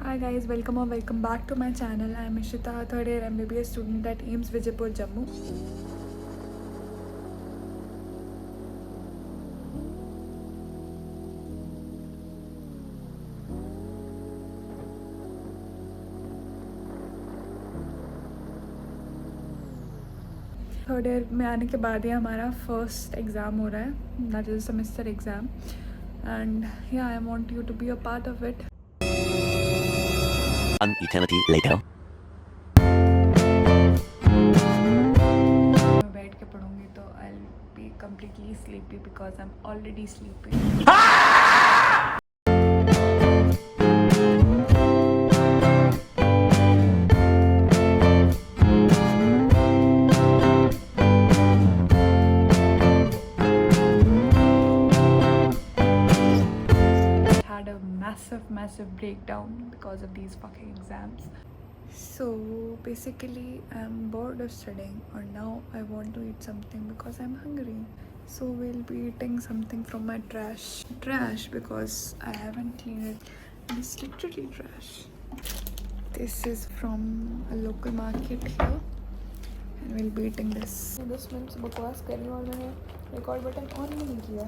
Hi guys, welcome back to my channel. I am Ishita, third year MBBS student at AIMS Vijaypur, Jammu. Third year में आने के बाद ही हमारा first exam हो रहा है, that is semester exam, and या I want you to be a part of it. An eternity later. मैं बैठ के पढ़ूंगी तो I will be completely sleepy because I am already sleepy. Massive breakdown because of these fucking exams. So basically I'm bored of studying, or now I want to eat something because I'm hungry. So we'll be eating something from my trash because I haven't cleaned it. It's literally trash. This is from a local market here and we'll be eating this. 10 minute से बकवास कर रही हूँ और मैंने record button on नहीं किया.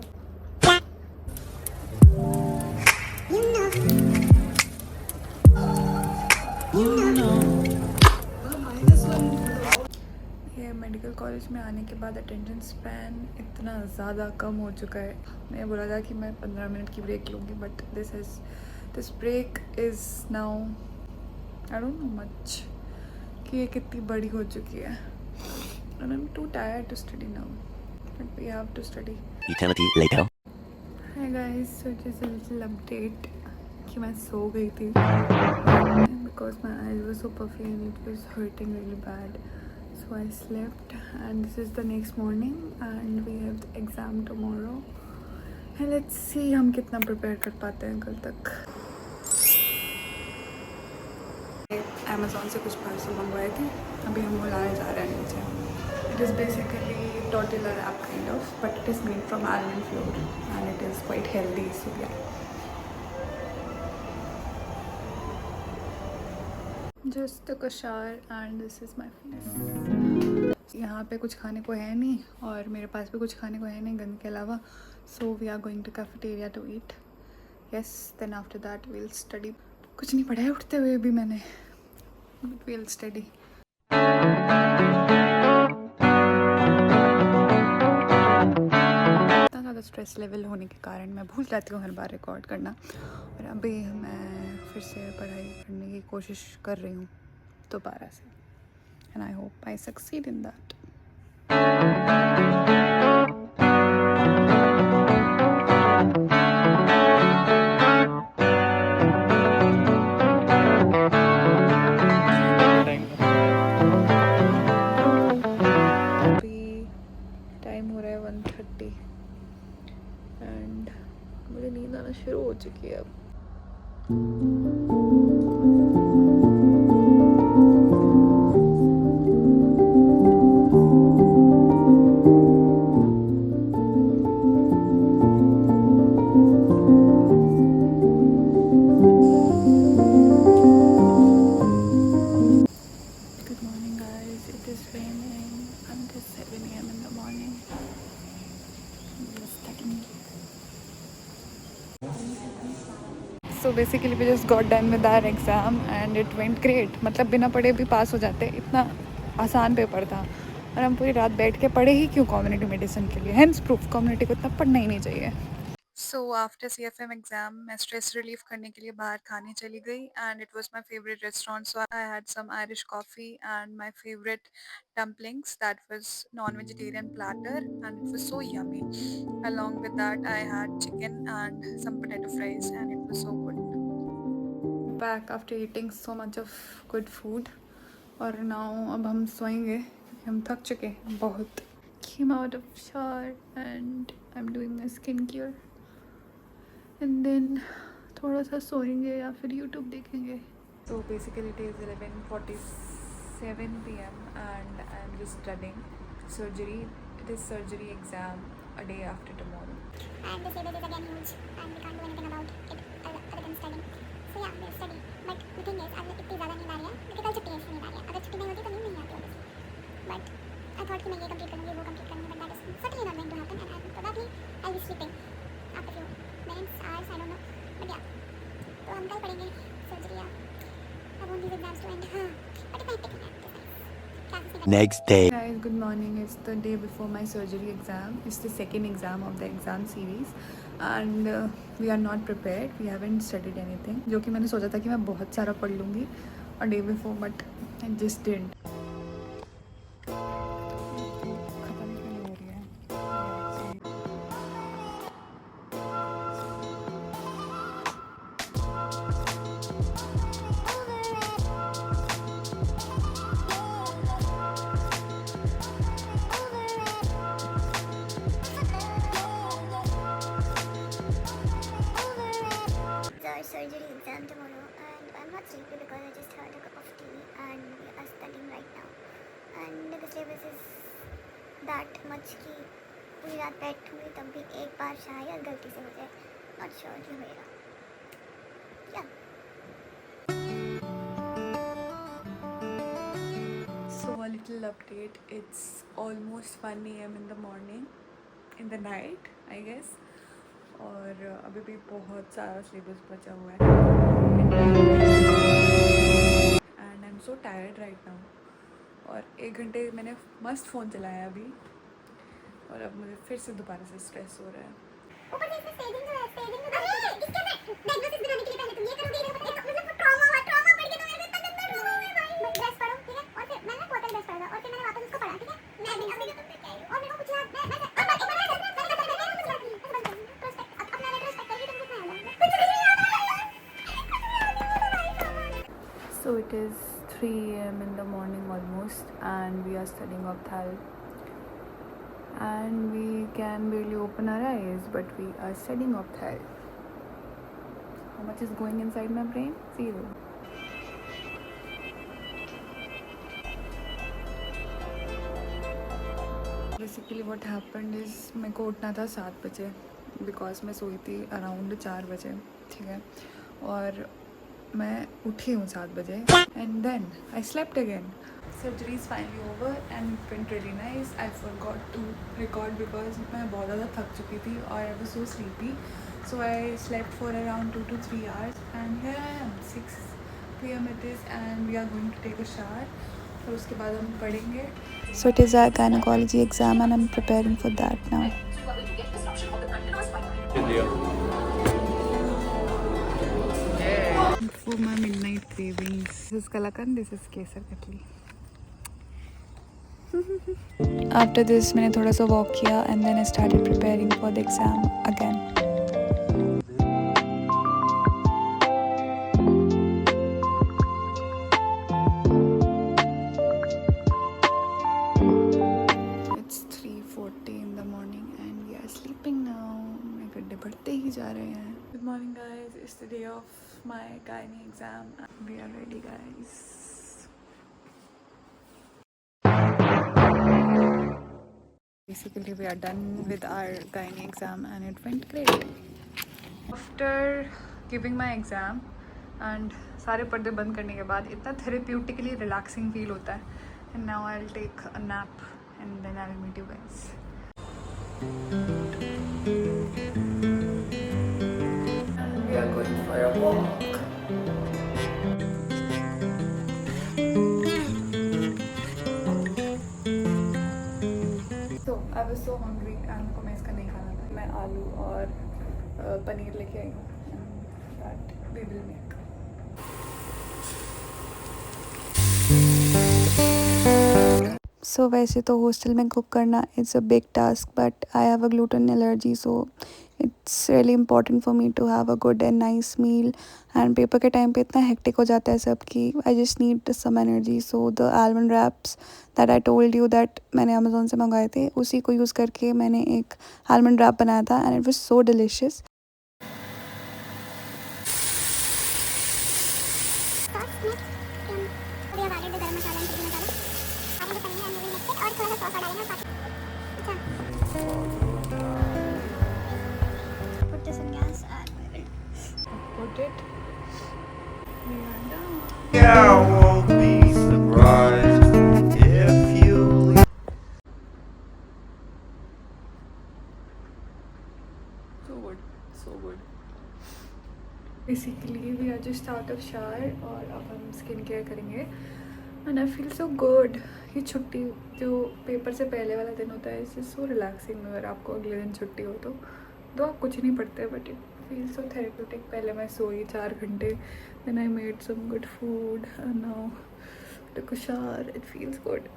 ये मेडिकल कॉलेज में आने के बाद अटेंशन स्पैन इतना ज़्यादा कम हो चुका है. मैं बोला था कि मैं 15 मिनट की ब्रेक लूँगी, but this break is now I don't know much कि ये कितनी बड़ी हो चुकी है. And I am too tired to study now, but we have to study. Eternity later. Hi guys, so just a little update कि मैं सो गई थी because my eyes were so puffy and it was hurting really bad. So I slept and this is the next morning and we have the exam tomorrow. And let's see हम कितना prepare कर पाते हैं कल तक. Amazon से कुछ parcel मंगवाए थे, अभी हम वो लाने जा रहे हैं नीचे. It is basically tortilla wrap kind of, but it is made from almond flour and it is quite healthy, so yeah. Just took a shower and this is my face. यहाँ पे कुछ खाने को है नहीं और मेरे पास भी कुछ खाने को है नहीं गन के अलावा. So we are going to cafeteria to eat. Yes, then after that we'll study. कुछ नहीं पढ़ा है उठते हुए भी मैंने, but we'll study. इतना ज़्यादा स्ट्रेस लेवल होने के कारण मैं भूल जाती हूँ हर बार रिकॉर्ड करना, और अभी मैं फिर से पढ़ाई करने की कोशिश कर रही हूँ दोबारा से, and I hope I succeed in that. अभी टाइम हो रहा है 1:30 एंड मुझे नींद आना शुरू हो चुकी है अब. Good morning guys, it is raining until 7 AM in the morning. So basically we just got done with our exam and it went great. मतलब बिना पढ़े भी पास हो जाते, इतना आसान पेपर था और हम पूरी रात बैठ के पढ़े ही क्यों कम्युनिटी मेडिसिन के लिए. हेंस प्रूफ कम्युनिटी को इतना पढ़ना ही नहीं चाहिए. So after CFM exam मैं stress relief करने के लिए बाहर खाने चली गई and it was my favorite restaurant, so I had some Irish coffee and my favorite dumplings, that was non-vegetarian platter and it was so yummy. Along with that I had chicken and some potato fries and it was so good. Back after eating so much of good food और now अब हम सोएंगे क्योंकि हम थक चुके हैं बहुत. Came out of shower and I'm doing my skincare. And then थोड़ा सा सोएंगे या फिर यूट्यूब देखेंगे. So basically it is 11:47 PM and I am just studying surgery. It is surgery exam a day after tomorrow. And the syllabus is again huge and we can't do anything about it other than studying. So yeah, we'll study. But surgery. I want these exams to end. But if I take a nap, Next day. Guys, good morning. It's the day before my surgery exam. It's the second exam of the exam series and we are not prepared. We haven't studied anything. जो कि मैंने सोचा था कि मैं बहुत सारा पढ़ लूँगी और day before, but I just didn't. खत्म क्यों नहीं हो रही है? our surgery exam tomorrow, and I'm not sleepy because I just had a cup of tea and we are studying right now. And the syllabus is that much कि पूरी रात बैठूंगी तब भी एक बार शायद गलती से हो जाए. Not sure कि होएगा. Yeah. So a little update. It's almost 1 a.m. in the morning, in the night, I guess. और अभी भी बहुत सारा सिलेबस बचा हुआ है and I am so tired right now. और 1 घंटे मैंने मस्त फ़ोन चलाया अभी और अब मुझे फिर से दोबारा से स्ट्रेस हो रहा है. ऊपर से इसमें staging जो है, staging में इसके अंदर diagnosis बनाने के लिए पहले तुम ये करोगे, मतलब trauma पढ़ के तो मेरे को इतना गंदा trauma है भाई. dress पढ़ो, ठीक है, और फिर मैंने portal dress पढ़ा और फिर मैंने वापस उसको पढ़ा, ठीक है. मैं भी अब तुम क्या और मेरे को कुछ याद मैं So it is 3 a.m. in the morning almost and we are studying opthal and we can barely open our eyes but we are studying opthal. How much is going inside my brain? 0. Basically what happened is मेरे को उठना था 7 बजे because मैं सोई थी around 4 बजे, ठीक है, और मैं उठी हूँ 7 बजे and then I slept again. Surgery is finally over and it went really nice. I forgot to record because मैं बहुत ज़्यादा थक चुकी थी और I was so sleepy, so I slept for around 2 to 3 hours and here I am 6 p.m. it is and we are going to take a shower. फिर उसके बाद हम पढ़ेंगे. So it is our gynecology exam and I'm preparing for that now. For my midnight cravings. This is Kalakan, this is Kesar Katli. After this मैंने थोड़ा सा walk किया and then I started preparing for the exam again. It's 3:40 in the morning and we are sleeping now. मेरे गड्ढे बढ़ते ही जा रहे हैं. Good morning guys, it's the day of my gynae exam and we are ready guys. Basically we are done with our gynae exam and it went great. After giving my exam and सारे पर्दे बंद करने के बाद इतना therapeutically relaxing feel होता है. And now I'll take a nap and then I'll meet you guys. And we are going for a walk. So I was so hungry and को मैं इसका नहीं खाना था. मैं आलू और पनीर लेके आई हूँ and that we will make. So वैसे तो हॉस्टल में कुक करना it's a big task but I have a gluten allergy so it's really important for me to have a good and nice meal. And paper के time पे इतना hectic हो जाता है सब कि I just need some energy. So the almond wraps that I told you that मैंने Amazon से मंगवाए थे उसी को यूज़ करके मैंने एक आलमंड रैप बनाया था and it was so delicious. Put this in gas and we will. Put it. We are done. I won't be surprised if you leave. So good, so good. Basically, we are just out of shower और अब हम skin care करेंगे and I feel so good. ये छुट्टी जो paper से पहले वाला दिन होता है, इससे सो रिलैक्सिंग। अगर आपको अगले दिन छुट्टी हो तो आप कुछ नहीं पढ़ते, but it feel so therapeutic. पहले मैं सोई 4 घंटे, then I made some good food and now took a shower, it feels good.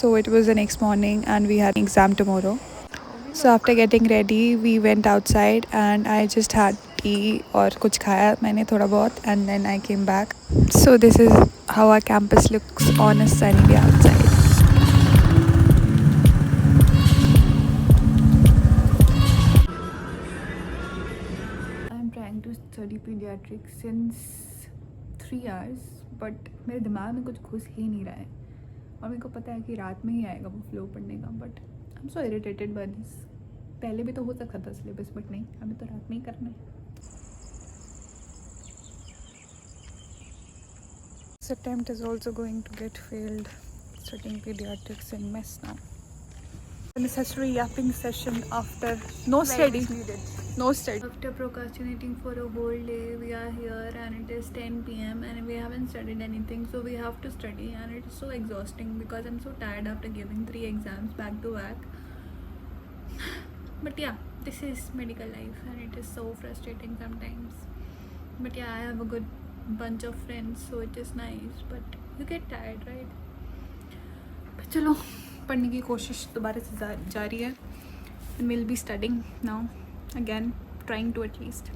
So it was the next morning and we had an exam tomorrow. So after getting ready we went outside and I just had tea और कुछ खाया मैंने थोड़ा बहुत and then I came back. So this is how our campus looks on a sunny day outside. I'm trying to study pediatrics since 3 hours but मेरे दिमाग में कुछ घुस ही नहीं रहा है और मेरे को पता है कि रात में ही आएगा वो फ्लो पढ़ने का, but I am so irritated by this. पहले भी तो हो सकता था सिलेबस, बट नहीं, हमें तो रात में ही करना है। This attempt is also going to get failed. Studying pediatrics in mess now. A necessary yapping session after no study. No study. After procrastinating for a whole day, we are here and it is 10 p.m. and we haven't studied anything, so we have to study and it is so exhausting because I'm so tired after giving 3 exams back to back. But yeah, this is medical life and it is so frustrating sometimes. But yeah, I have a good bunch of friends, so it is nice, but you get tired, right? But चलो पढ़ने की कोशिश दोबारा से जारी है and we'll be studying now again, trying to at least.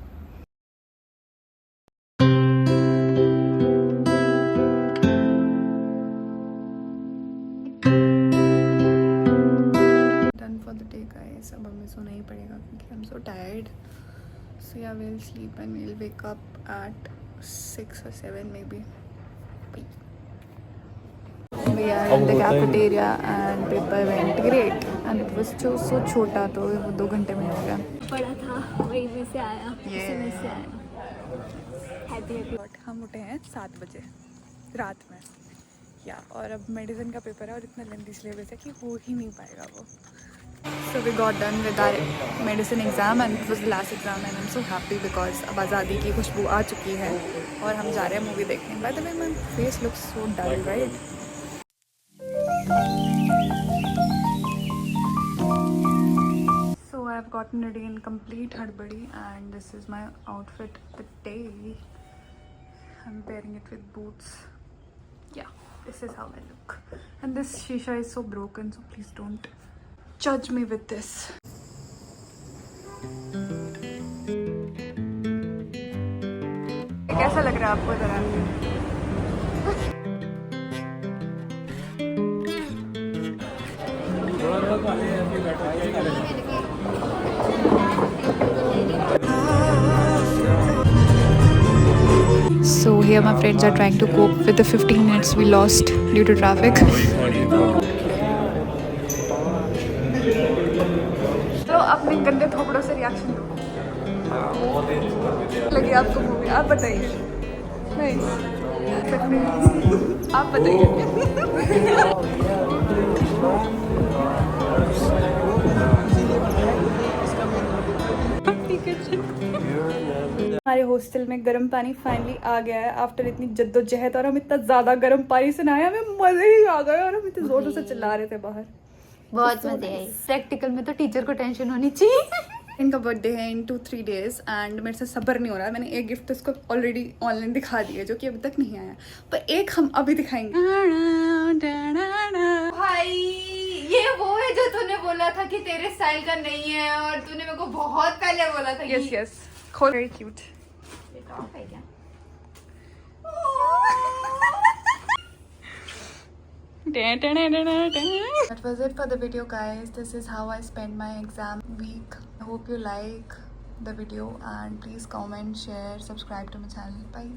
Done for the day guys. अब हमें सोना ही पड़ेगा क्योंकि I'm so tired. So yeah, we'll sleep and we'll wake up at 6 or 7 maybe. Bye. We are in the cafeteria and paper went great and it was so छोटा, तो वो 2 घंटे में हो गया। पढ़ा था वही में से आया, उसी में से आया। हैप्पी हम उठे हैं 7 बजे रात में या, और अब मेडिसिन का पेपर है और इतना लेंथी सिलेबस है कि हो ही नहीं पाएगा वो। So we got done with our medicine exam and it was the last exam and I'm so happy because अब आज़ादी की खुशबू आ चुकी है और हम जा रहे हैं मूवी देखने। By the way, my face looks so dull, right? So I've gotten ready in complete hardbadi and this is my outfit of the day. I'm pairing it with boots. Yeah, this is how I look. And this shisha is so broken, so please don't judge me with this. कैसा लग रहा है आपको जरा? So here my friends are trying to cope with the 15 minutes we lost due to traffic. तो अपने गंदे थोपड़ों से रिएक्शन दो। लगी आपको मूवी? आप बताइए। नहीं आप बताइए। हमारे हॉस्टल में गर्म पानी फाइनली आ गया है आफ्टर इतनी जद्दोजहद, और हम इतना ज़्यादा गर्म पानी से नहाए, हमें मज़े ही आ गए और हम इतने ज़ोरों से चिल्ला रहे थे बाहर। बहुत मजे आई। प्रैक्टिकल में तो टीचर को टेंशन होनी चाहिए। इनका बर्थडे है इन 2-3 days एंड मेरे से सब्र नहीं हो रहा है। मैंने एक गिफ्ट उसको ऑलरेडी ऑनलाइन दिखा दिया जो कि अभी तक नहीं आया, पर एक हम अभी दिखाएंगे। भाई ये वो है जो तूने बोला था कि तेरे स्टाइल का नहीं है और तूने मेरे को बहुत पहले बोला था। यस यस, खोल। Very cute. ये टॉप है क्या? That was it for the video guys. This is how I spent my exam week. I hope you like the video and please comment, share, subscribe to my channel. Bye.